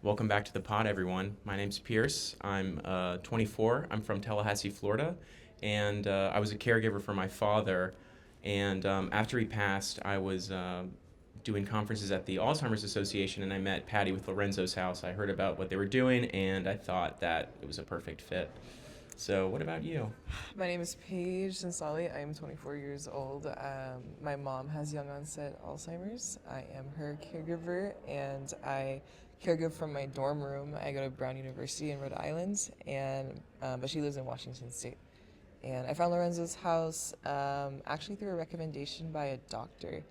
Welcome back to the pod, everyone. My name's Pierce. I'm 24. I'm from Tallahassee, Florida, and I was a caregiver for my father. And after he passed, I was doing conferences at the Alzheimer's Association, and I met Patty with Lorenzo's house. I heard about what they were doing, and I thought that it was a perfect fit. So, what about you? My name is Paige and I am 24 years old. My mom has young-onset Alzheimer's. I am her caregiver, and I caregive from my dorm room. I go to Brown University in Rhode Island, and but she lives in Washington State. And I found Lorenzo's house actually through a recommendation by a doctor.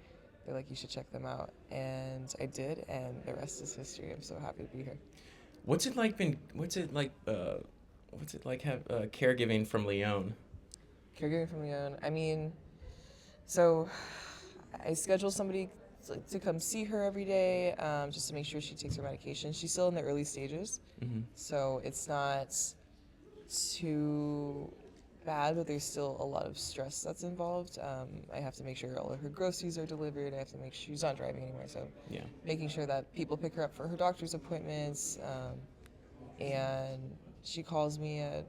They're like, you should check them out, and I did, and the rest is history. I'm so happy to be here. What's it like? What's it like have caregiving from Leon? Caregiving from Leon. I mean, so I schedule somebody to come see her every day, just to make sure she takes her medication. She's still in the early stages, so it's not too bad, but there's still a lot of stress that's involved. I have to make sure all of her groceries are delivered. I have to make sure she's not driving anymore, so Yeah. making sure that people pick her up for her doctor's appointments, and she calls me at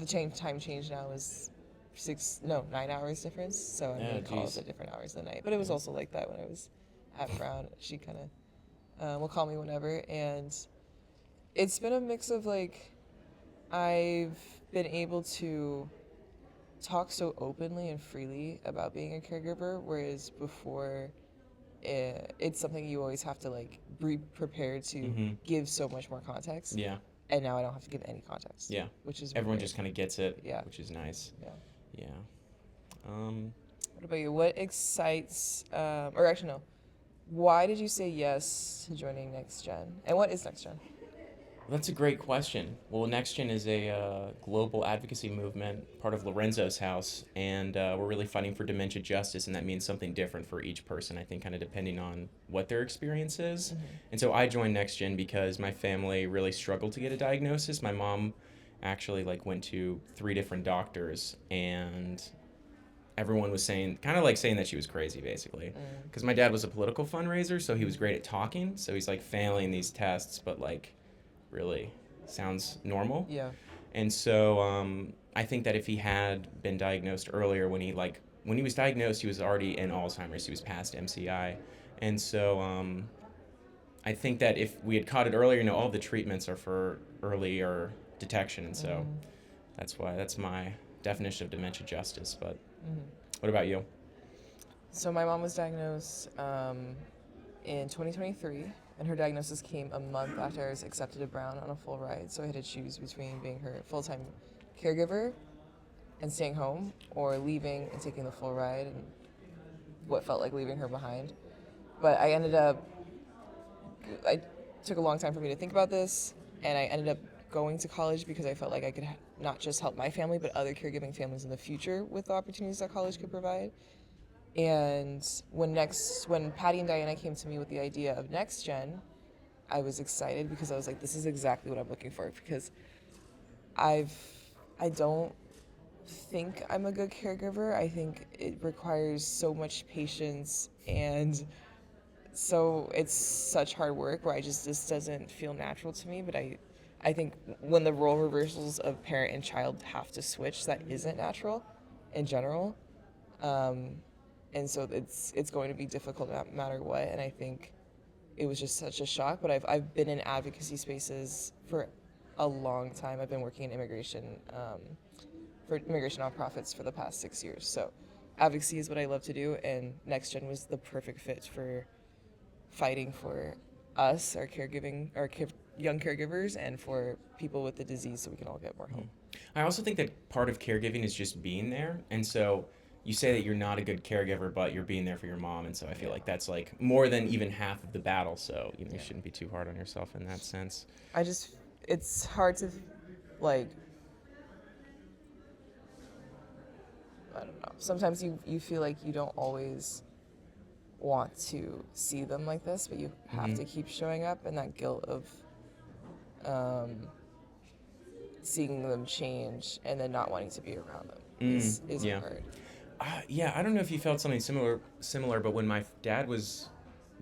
time change now is 9 hours difference, so I'm getting calls at different hours of the night. But it was also like that when I was at Brown. She kind of will call me whenever, and it's been a mix of like I've been able to talk so openly and freely about being a caregiver, whereas before it's something you always have to like be prepared to give so much more context. Yeah. And now I don't have to give any context. Yeah. Which is Everyone great. just kind of gets it. Yeah. Which is nice. Yeah. Yeah. What about you? What excites, or actually no, why did you say yes to joining NEXTGEN? And what is NEXTGEN? That's a great question. Well, NextGen is a global advocacy movement, part of Lorenzo's house, and we're really fighting for dementia justice, and that means something different for each person, I think, kind of depending on what their experience is. And so I joined NextGen because my family really struggled to get a diagnosis. My mom actually went to 3 different doctors, and everyone was saying that she was crazy, basically, because my dad was a political fundraiser, so he was great at talking, so he's failing these tests, but really sounds normal. Yeah. And so I think that if he had been diagnosed earlier, when he was diagnosed, he was already in Alzheimer's. He was past MCI. And so I think that if we had caught it earlier, all the treatments are for earlier detection. And so that's my definition of dementia justice. But what about you? So my mom was diagnosed in 2023, and her diagnosis came a month after I was accepted to Brown on a full ride. So I had to choose between being her full-time caregiver and staying home, or leaving and taking the full ride, and what felt like leaving her behind. But I took a long time for me to think about this, and I ended up going to college because I felt like I could not just help my family, but other caregiving families in the future with the opportunities that college could provide. And when Patty and Diana came to me with the idea of NextGen, I was excited because I was like, this is exactly what I'm looking for, because I don't think I'm a good caregiver. I think it requires so much patience, and so it's such hard work where this doesn't feel natural to me. But I think when the role reversals of parent and child have to switch, that isn't natural in general. And so it's going to be difficult no matter what. And I think it was just such a shock. But I've been in advocacy spaces for a long time. I've been working in immigration for immigration nonprofits for the past 6 years. So advocacy is what I love to do, and NextGen was the perfect fit for fighting for us, our young caregivers, and for people with the disease, so we can all get more help. I also think that part of caregiving is just being there. And so you say that you're not a good caregiver, but you're being there for your mom. And so I feel like that's more than even half of the battle. So you shouldn't be too hard on yourself in that sense. It's hard to, I don't know. Sometimes you feel like you don't always want to see them like this, but you have to keep showing up, and that guilt of seeing them change and then not wanting to be around them is hard. Yeah, I don't know if you felt something similar, but when my dad was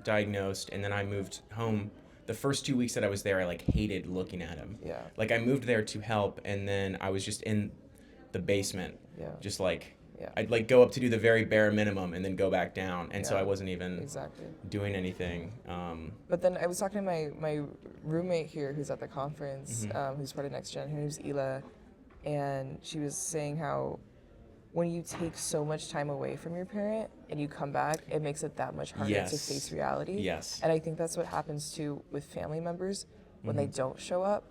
diagnosed and then I moved home the first 2 weeks that I was there, I like hated looking at him. Yeah. Like I moved there to help, and then I was just in the basement, Yeah. just like Yeah. I'd like go up to do the very bare minimum and then go back down, and so Yeah. I wasn't even Exactly. doing anything. But then I was talking to my roommate here who's at the conference, Mhm. who's part of NEXTGEN. Her name's Ela, and she was saying how when you take so much time away from your parent and you come back, it makes it that much harder to Yes. face reality. Yes. And I think that's what happens too with family members when they Mhm. don't show up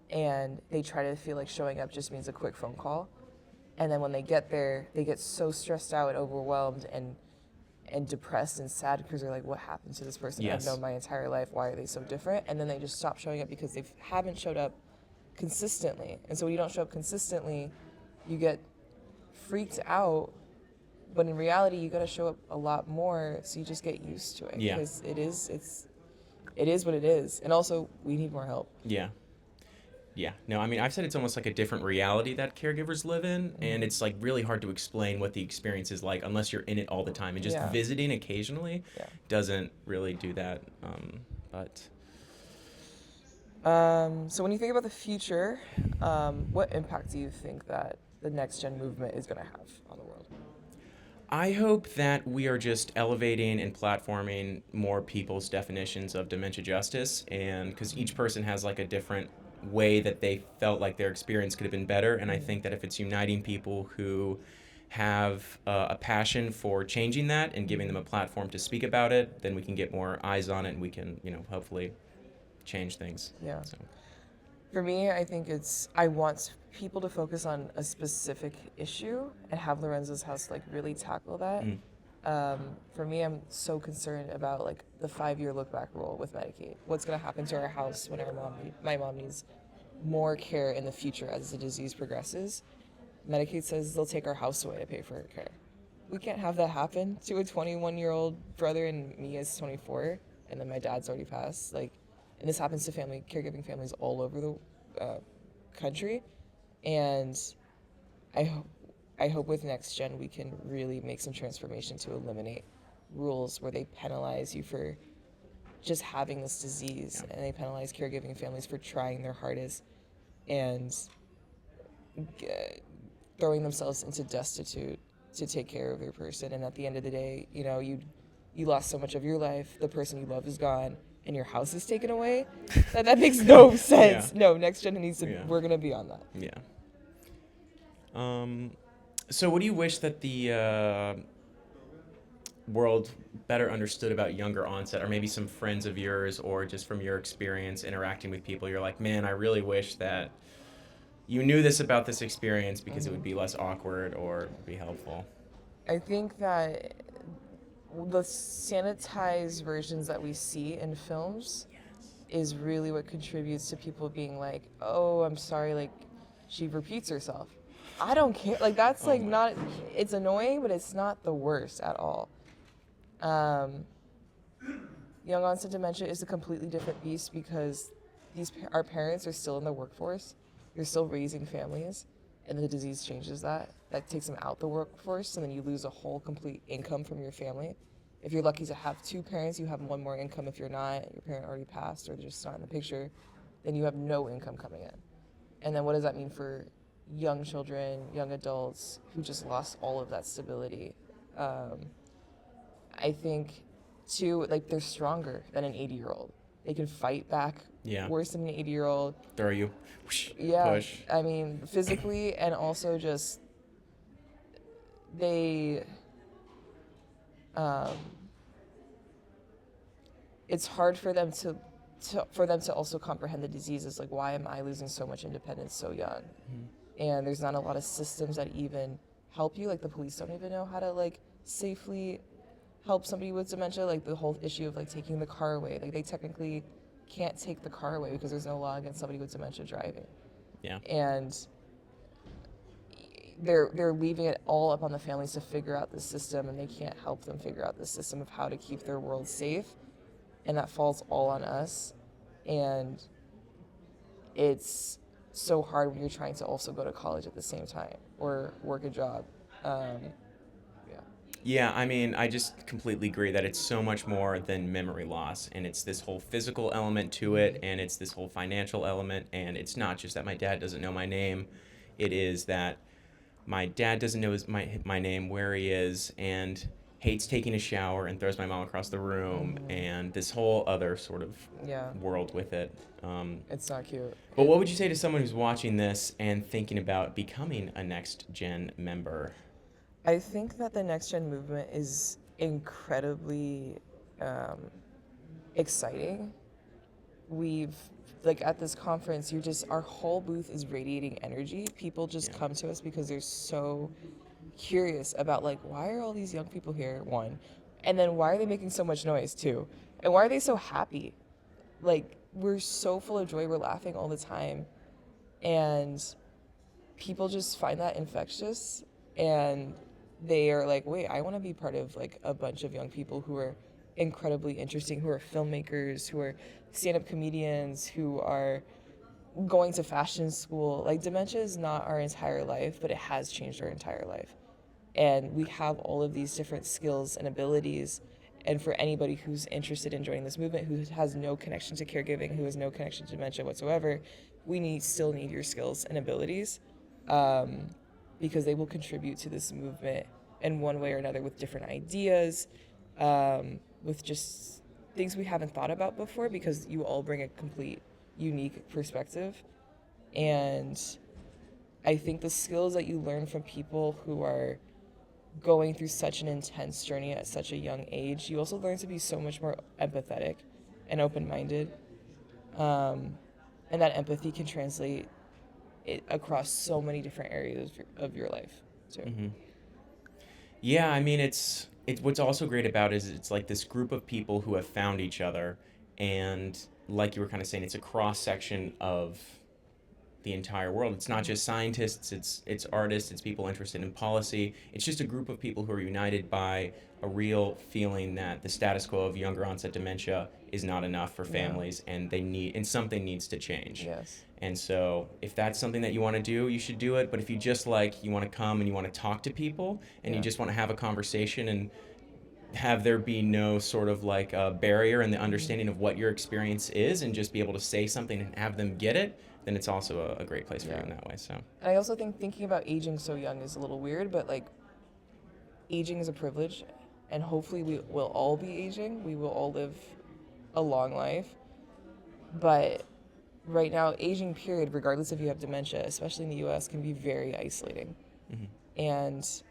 and they try to feel like showing up just means a quick phone call. And then when they get there, they get so stressed out and overwhelmed and depressed and sad because they're like, what happened to this person Yes. I've known my entire life? Why are they so different? And then they just stop showing up because they haven't showed up consistently. And so when you don't show up consistently, you get freaked out. But in reality, you got to show up a lot more, so you just get used to it. Yeah. Because it is what it is. And also, we need more help. Yeah. Yeah. No, I mean, I've said it's almost like a different reality that caregivers live in, and it's like really hard to explain what the experience is like unless you're in it all the time. And just Yeah. visiting occasionally Yeah. doesn't really do that. But So when you think about the future, what impact do you think that the NEXTGEN movement is going to have on the world? I hope that we are just elevating and platforming more people's definitions of dementia justice, and because each person has like a different way that they felt like their experience could have been better, and I think that if it's uniting people who have a passion for changing that and giving them a platform to speak about it, then we can get more eyes on it, and we can, hopefully change things. Yeah. So, For me, I think I want people to focus on a specific issue and have Lorenzo's house like really tackle that. For me, I'm so concerned about like the 5-year look back rule with Medicaid. What's going to happen to our house when my mom needs more care in the future as the disease progresses? Medicaid says they'll take our house away to pay for her care. We can't have that happen to a 21-year-old brother and me as 24, and then my dad's already passed. Like, and this happens to caregiving families all over the country. And I hope with NEXTGEN we can really make some transformation to eliminate rules where they penalize you for just having this disease, and they penalize caregiving families for trying their hardest and throwing themselves into destitute to take care of their person. And at the end of the day, you lost so much of your life, the person you love is gone, and your house is taken away. That makes no sense. Yeah. No, NEXTGEN needs to. Yeah. We're gonna be on that. yeah. So what do you wish that the world better understood about younger onset, or maybe some friends of yours, or just from your experience interacting with people, you're like, man, I really wish that you knew this about this experience because it would be less awkward or be helpful? I think that the sanitized versions that we see in films is really what contributes to people being like, oh, I'm sorry, like, she repeats herself. I don't care. Like, that's like not, it's annoying, but it's not the worst at all. Young onset dementia is a completely different beast because our parents are still in the workforce. You're still raising families, and the disease changes that. That takes them out the workforce, and then you lose a whole complete income from your family. If you're lucky to have 2 parents, you have one more income. If you're not, your parent already passed or they're just not in the picture, then you have no income coming in. And then what does that mean for young children, young adults who just lost all of that stability? I think, too, like, they're stronger than an 80-year-old. They can fight back worse than an 80-year-old. Throw you, whoosh, Yeah, push. I mean, physically, and also just they. It's hard for them to also comprehend the diseases. Like, why am I losing so much independence so young? And there's not a lot of systems that even help you. Like, the police don't even know how to like safely help somebody with dementia. Like, the whole issue of like taking the car away. Like, they technically can't take the car away because there's no law against somebody with dementia driving. Yeah. And they're leaving it all up on the families to figure out the system, and they can't help them figure out the system of how to keep their world safe, and that falls all on us. And it's so hard when you're trying to also go to college at the same time or work a job. Yeah. Yeah, I mean, I just completely agree that it's so much more than memory loss, and it's this whole physical element to it, and it's this whole financial element, and it's not just that my dad doesn't know my name, it is that my dad doesn't know my name, where he is, and hates taking a shower and throws my mom across the room, Mm-hmm. and this whole other sort of Yeah, world with it. it's not cute. But what would you say to someone who's watching this and thinking about becoming a next gen member? I think that the next gen movement is incredibly um, exciting. We've like at this conference, you're just our whole booth is radiating energy. People just Yeah. come to us because they're so curious about like why are all these young people here? One, and then why are they making so much noise? Two, and why are they so happy? Like we're so full of joy. We're laughing all the time, and people just find that infectious, and they are like, wait, I want to be part of like a bunch of young people who are incredibly interesting, who are filmmakers, who are stand-up comedians, who are going to fashion school. Like dementia is not our entire life, but it has changed our entire life. And we have all of these different skills and abilities. And for anybody who's interested in joining this movement, who has no connection to caregiving, who has no connection to dementia whatsoever, we still need your skills and abilities, um, because they will contribute to this movement in one way or another with different ideas, with just things we haven't thought about before, because you all bring a complete, unique perspective. And I think the skills that you learn from people who are going through such an intense journey at such a young age, you also learn to be so much more empathetic and open minded. Um, and that empathy can translate it across so many different areas of your life, too. Hmm. Yeah, I mean, it's what's also great about it is it's like this group of people who have found each other, and like you were kind of saying, it's a cross section of the entire world. It's not just scientists, it's artists, it's people interested in policy. It's just a group of people who are united by a real feeling that the status quo of younger onset dementia is not enough for No. families, and something needs to change. Yes. And so if that's something that you want to do, you should do it. But if you just like you want to come and you want to talk to people and you Yeah. just want to have a conversation and have there be no sort of like a barrier in the understanding of what your experience is and just be able to say something and have them get it, then it's also a great place for you Yeah. in that way. So, And I also think thinking about aging so young is a little weird, but like aging is a privilege, and hopefully we will all be aging. We will all live a long life. But right now, aging period, regardless if you have dementia, especially in the US, can be very isolating. mhm. And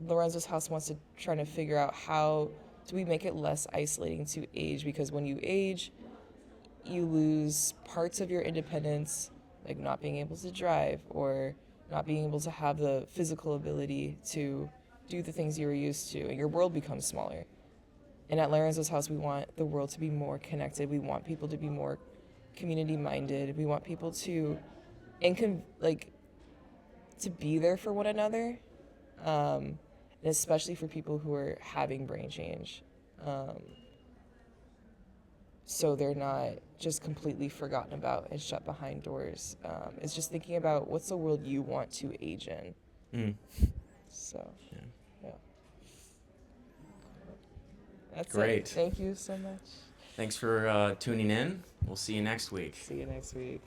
Lorenzo's house wants to try to figure out how do we make it less isolating to age, because when you age, you lose parts of your independence, like not being able to drive or not being able to have the physical ability to do the things you were used to, and your world becomes smaller. And at Lorenzo's house, we want the world to be more connected. We want people to be more community minded. We want people to, like, to be there for one another, and especially for people who are having brain change. Um, so they're not just completely forgotten about and shut behind doors. It's just thinking about what's the world you want to age in. Mm. So, Yeah. yeah. That's it. Great. Thank you so much. Thanks for tuning in. We'll see you next week. See you next week.